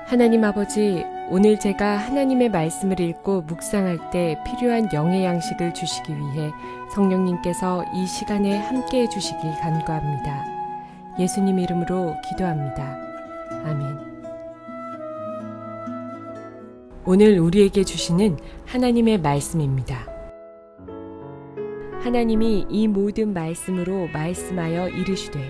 하나님 아버지, 오늘 제가 하나님의 말씀을 읽고 묵상할 때 필요한 영의 양식을 주시기 위해 성령님께서 이 시간에 함께해 주시길 간구합니다. 예수님 이름으로 기도합니다. 아멘. 오늘 우리에게 주시는 하나님의 말씀입니다. 하나님이 이 모든 말씀으로 말씀하여 이르시되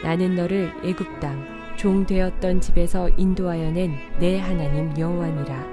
나는 너를 애굽 땅 종 되었던 집에서 인도하여 낸 내 하나님 여호와니라.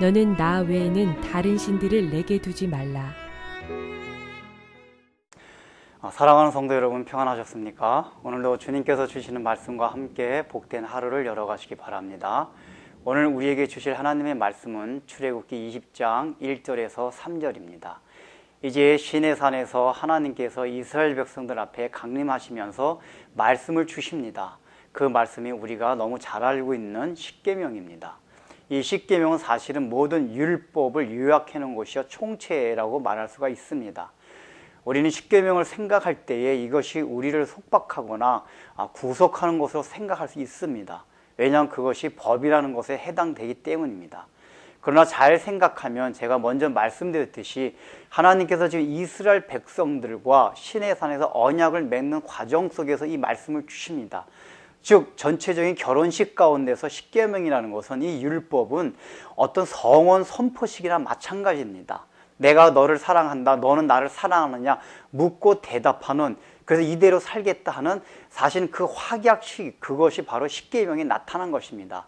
너는 나 외에는 다른 신들을 내게 두지 말라. 사랑하는 성도 여러분, 평안하셨습니까? 오늘도 주님께서 주시는 말씀과 함께 복된 하루를 열어가시기 바랍니다. 오늘 우리에게 주실 하나님의 말씀은 출애굽기 20장 1절에서 3절입니다. 이제 시내산에서 하나님께서 이스라엘 백성들 앞에 강림하시면서 말씀을 주십니다. 그 말씀이 우리가 너무 잘 알고 있는 십계명입니다. 이 십계명은 사실은 모든 율법을 요약해 놓은 것이요 총체라고 말할 수가 있습니다. 우리는 십계명을 생각할 때에 이것이 우리를 속박하거나 구속하는 것으로 생각할 수 있습니다. 왜냐하면 그것이 법이라는 것에 해당되기 때문입니다. 그러나 잘 생각하면 제가 먼저 말씀드렸듯이 하나님께서 지금 이스라엘 백성들과 시내산에서 언약을 맺는 과정 속에서 이 말씀을 주십니다. 즉 전체적인 결혼식 가운데서 십계명이라는 것은, 이 율법은 어떤 성원 선포식이나 마찬가지입니다. 내가 너를 사랑한다, 너는 나를 사랑하느냐 묻고 대답하는, 그래서 이대로 살겠다 하는 사실 그 확약식, 그것이 바로 십계명이 나타난 것입니다.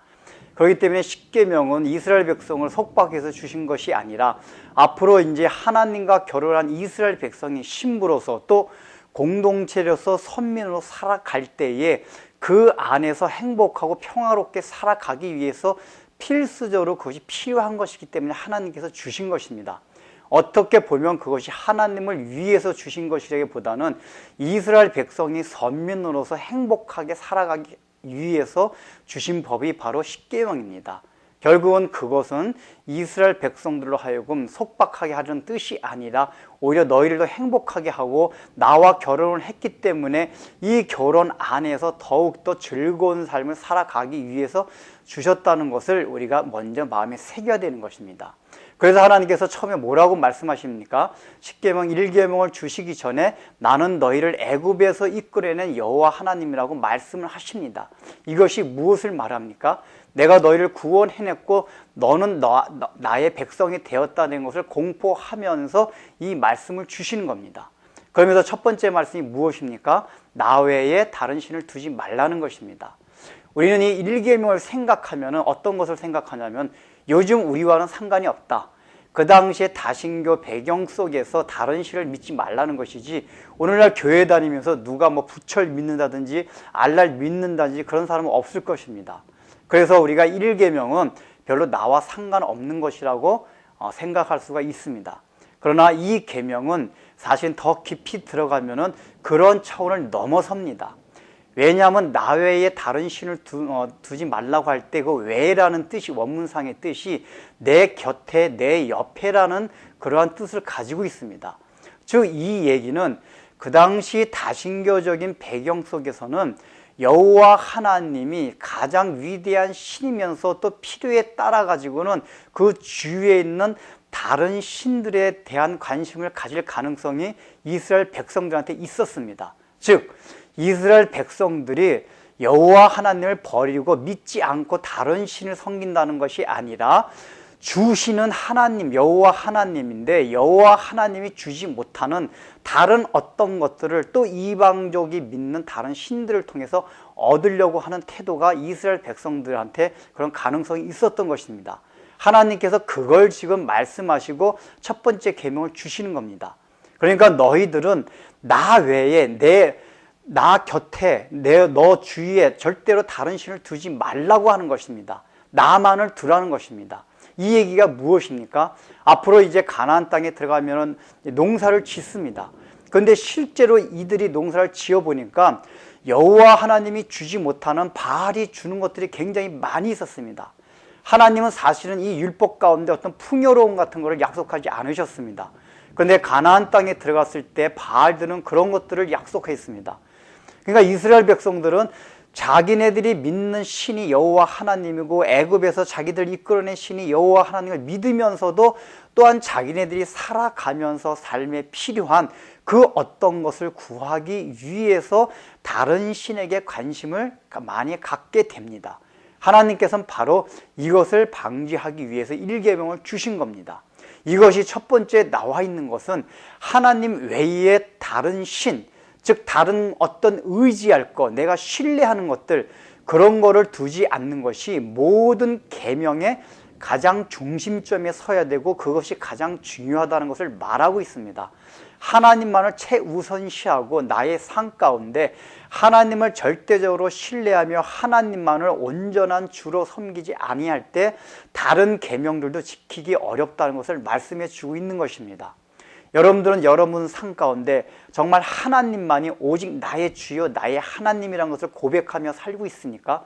그렇기 때문에 십계명은 이스라엘 백성을 속박해서 주신 것이 아니라 앞으로 이제 하나님과 결혼한 이스라엘 백성이 신부로서 또 공동체로서 선민으로 살아갈 때에 그 안에서 행복하고 평화롭게 살아가기 위해서 필수적으로 그것이 필요한 것이기 때문에 하나님께서 주신 것입니다. 어떻게 보면 그것이 하나님을 위해서 주신 것이라기보다는 이스라엘 백성이 선민으로서 행복하게 살아가기 위해서 주신 법이 바로 십계명입니다. 결국은 그것은 이스라엘 백성들로 하여금 속박하게 하려는 뜻이 아니라 오히려 너희를 더 행복하게 하고 나와 결혼을 했기 때문에 이 결혼 안에서 더욱더 즐거운 삶을 살아가기 위해서 주셨다는 것을 우리가 먼저 마음에 새겨야 되는 것입니다. 그래서 하나님께서 처음에 뭐라고 말씀하십니까? 십계명 1계명을 주시기 전에 나는 너희를 애굽에서 이끌어낸 여호와 하나님이라고 말씀을 하십니다. 이것이 무엇을 말합니까? 내가 너희를 구원해냈고 너는 나의 백성이 되었다는 것을 공포하면서 이 말씀을 주시는 겁니다. 그러면서 첫 번째 말씀이 무엇입니까? 나 외에 다른 신을 두지 말라는 것입니다. 우리는 이 1계명을 생각하면 어떤 것을 생각하냐면 요즘 우리와는 상관이 없다. 그 당시에 다신교 배경 속에서 다른 신을 믿지 말라는 것이지, 오늘날 교회 다니면서 누가 부처를 믿는다든지 알라를 믿는다든지 그런 사람은 없을 것입니다. 그래서 우리가 1계명은 별로 나와 상관없는 것이라고 생각할 수가 있습니다. 그러나 이 계명은 사실 더 깊이 들어가면은 그런 차원을 넘어섭니다. 왜냐하면 나 외에 다른 신을 두지 말라고 할 때 그 외라는 뜻이, 원문상의 뜻이 내 곁에, 내 옆에라는 그러한 뜻을 가지고 있습니다. 즉 이 얘기는 그 당시 다신교적인 배경 속에서는 여호와 하나님이 가장 위대한 신이면서 또 필요에 따라 가지고는 그 주위에 있는 다른 신들에 대한 관심을 가질 가능성이 이스라엘 백성들한테 있었습니다. 즉 이스라엘 백성들이 여호와 하나님을 버리고 믿지 않고 다른 신을 섬긴다는 것이 아니라 주시는 하나님, 여호와 하나님인데 여호와 하나님이 주지 못하는 다른 어떤 것들을 또 이방족이 믿는 다른 신들을 통해서 얻으려고 하는 태도가 이스라엘 백성들한테 그런 가능성이 있었던 것입니다. 하나님께서 그걸 지금 말씀하시고 첫 번째 계명을 주시는 겁니다. 그러니까 너희들은 나 외에 나 곁에, 너 주위에 절대로 다른 신을 두지 말라고 하는 것입니다. 나만을 두라는 것입니다. 이 얘기가 무엇입니까? 앞으로 이제 가나안 땅에 들어가면 농사를 짓습니다. 그런데 실제로 이들이 농사를 지어보니까 여호와 하나님이 주지 못하는 바알이 주는 것들이 굉장히 많이 있었습니다. 하나님은 사실은 이 율법 가운데 어떤 풍요로움 같은 것을 약속하지 않으셨습니다. 그런데 가나안 땅에 들어갔을 때 바알들은 그런 것들을 약속했습니다. 그러니까 이스라엘 백성들은 자기네들이 믿는 신이 여호와 하나님이고 애굽에서 자기들 이끌어낸 신이 여호와 하나님을 믿으면서도 또한 자기네들이 살아가면서 삶에 필요한 그 어떤 것을 구하기 위해서 다른 신에게 관심을 많이 갖게 됩니다. 하나님께서는 바로 이것을 방지하기 위해서 1계명을 주신 겁니다. 이것이 첫 번째 나와 있는 것은 하나님 외에 다른 신, 즉 다른 어떤 의지할 것, 내가 신뢰하는 것들, 그런 거를 두지 않는 것이 모든 계명의 가장 중심점에 서야 되고 그것이 가장 중요하다는 것을 말하고 있습니다. 하나님만을 최우선시하고 나의 삶 가운데 하나님을 절대적으로 신뢰하며 하나님만을 온전한 주로 섬기지 아니할 때 다른 계명들도 지키기 어렵다는 것을 말씀해 주고 있는 것입니다. 여러분들은 여러분 삶 가운데 정말 하나님만이 오직 나의 주요 나의 하나님이라는 것을 고백하며 살고 있습니까?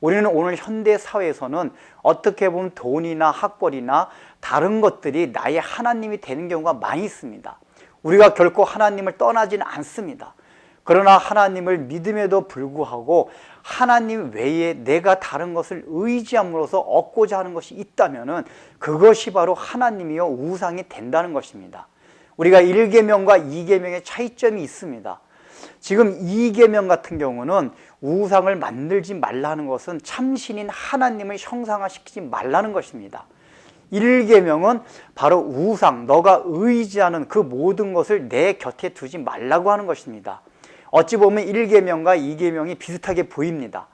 우리는 오늘 현대 사회에서는 어떻게 보면 돈이나 학벌이나 다른 것들이 나의 하나님이 되는 경우가 많이 있습니다. 우리가 결코 하나님을 떠나지는 않습니다. 그러나 하나님을 믿음에도 불구하고 하나님 외에 내가 다른 것을 의지함으로써 얻고자 하는 것이 있다면 그것이 바로 하나님이요 우상이 된다는 것입니다. 우리가 1계명과 2계명의 차이점이 있습니다. 지금 2계명 같은 경우는 우상을 만들지 말라는 것은 참신인 하나님을 형상화시키지 말라는 것입니다. 1계명은 바로 우상, 너가 의지하는 그 모든 것을 내 곁에 두지 말라고 하는 것입니다. 어찌 보면 1계명과 2계명이 비슷하게 보입니다.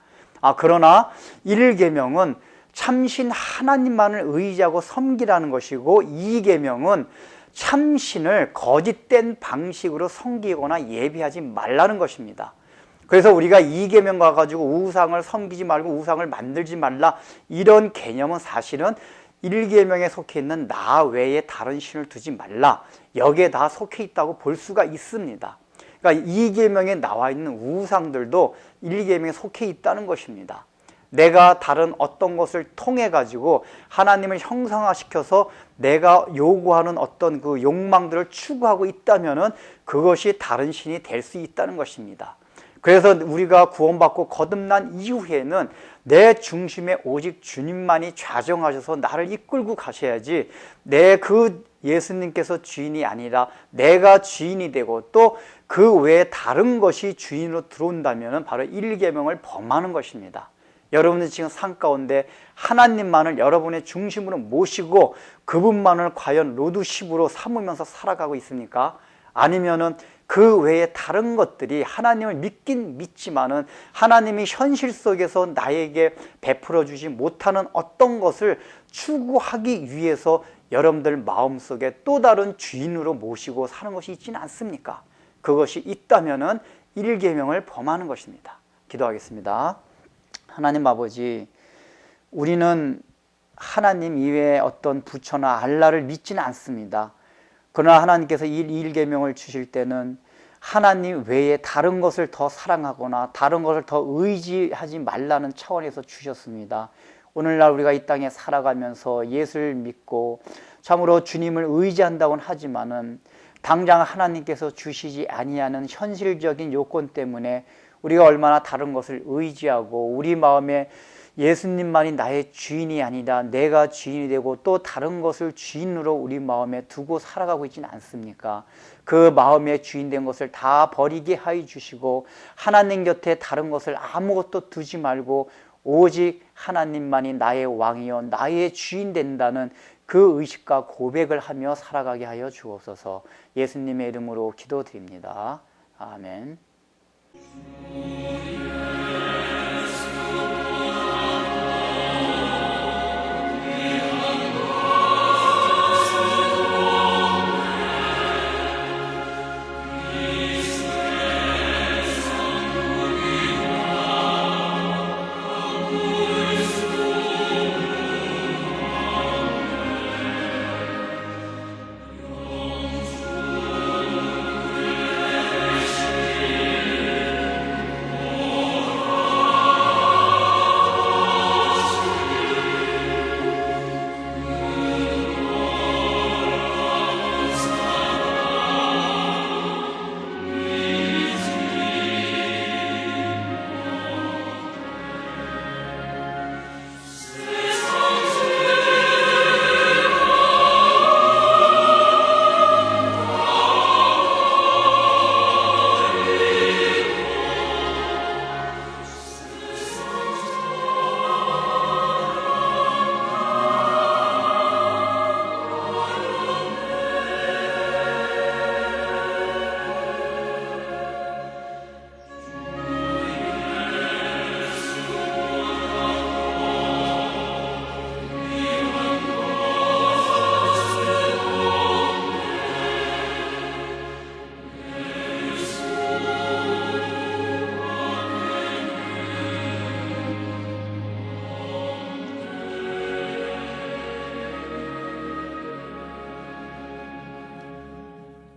그러나 1계명은 참신 하나님만을 의지하고 섬기라는 것이고 2계명은 참신을 거짓된 방식으로 섬기거나 예배하지 말라는 것입니다. 그래서 우리가 2계명 가지고 우상을 섬기지 말고 우상을 만들지 말라 이런 개념은 사실은 1계명에 속해 있는 나 외에 다른 신을 두지 말라 여기에 다 속해 있다고 볼 수가 있습니다. 그러니까 2계명에 나와 있는 우상들도 1계명에 속해 있다는 것입니다. 내가 다른 어떤 것을 통해 가지고 하나님을 형상화시켜서 내가 요구하는 어떤 그 욕망들을 추구하고 있다면은 그것이 다른 신이 될 수 있다는 것입니다. 그래서 우리가 구원받고 거듭난 이후에는 내 중심에 오직 주님만이 좌정하셔서 나를 이끌고 가셔야지 내 그 예수님께서 주인이 아니라 내가 주인이 되고 또 그 외에 다른 것이 주인으로 들어온다면 바로 1계명을 범하는 것입니다. 여러분은 지금 삶 가운데 하나님만을 여러분의 중심으로 모시고 그분만을 과연 로드십으로 삼으면서 살아가고 있습니까? 아니면은 그 외에 다른 것들이 하나님을 믿긴 믿지만은 하나님이 현실 속에서 나에게 베풀어 주지 못하는 어떤 것을 추구하기 위해서 여러분들 마음속에 또 다른 주인으로 모시고 사는 것이 있지는 않습니까? 그것이 있다면은 1계명을 범하는 것입니다. 기도하겠습니다. 하나님 아버지, 우리는 하나님 이외에 어떤 부처나 알라를 믿지는 않습니다. 그러나 하나님께서 이 1계명을 주실 때는 하나님 외에 다른 것을 더 사랑하거나 다른 것을 더 의지하지 말라는 차원에서 주셨습니다. 오늘날 우리가 이 땅에 살아가면서 예수를 믿고 참으로 주님을 의지한다고는 하지만은 당장 하나님께서 주시지 아니하는 현실적인 요건 때문에 우리가 얼마나 다른 것을 의지하고 우리 마음에 예수님만이 나의 주인이 아니다 내가 주인이 되고 또 다른 것을 주인으로 우리 마음에 두고 살아가고 있지는 않습니까? 그 마음의 주인 된 것을 다 버리게 하여 주시고 하나님 곁에 다른 것을 아무것도 두지 말고 오직 하나님만이 나의 왕이요 나의 주인 된다는 그 의식과 고백을 하며 살아가게 하여 주옵소서. 예수님의 이름으로 기도드립니다. 아멘.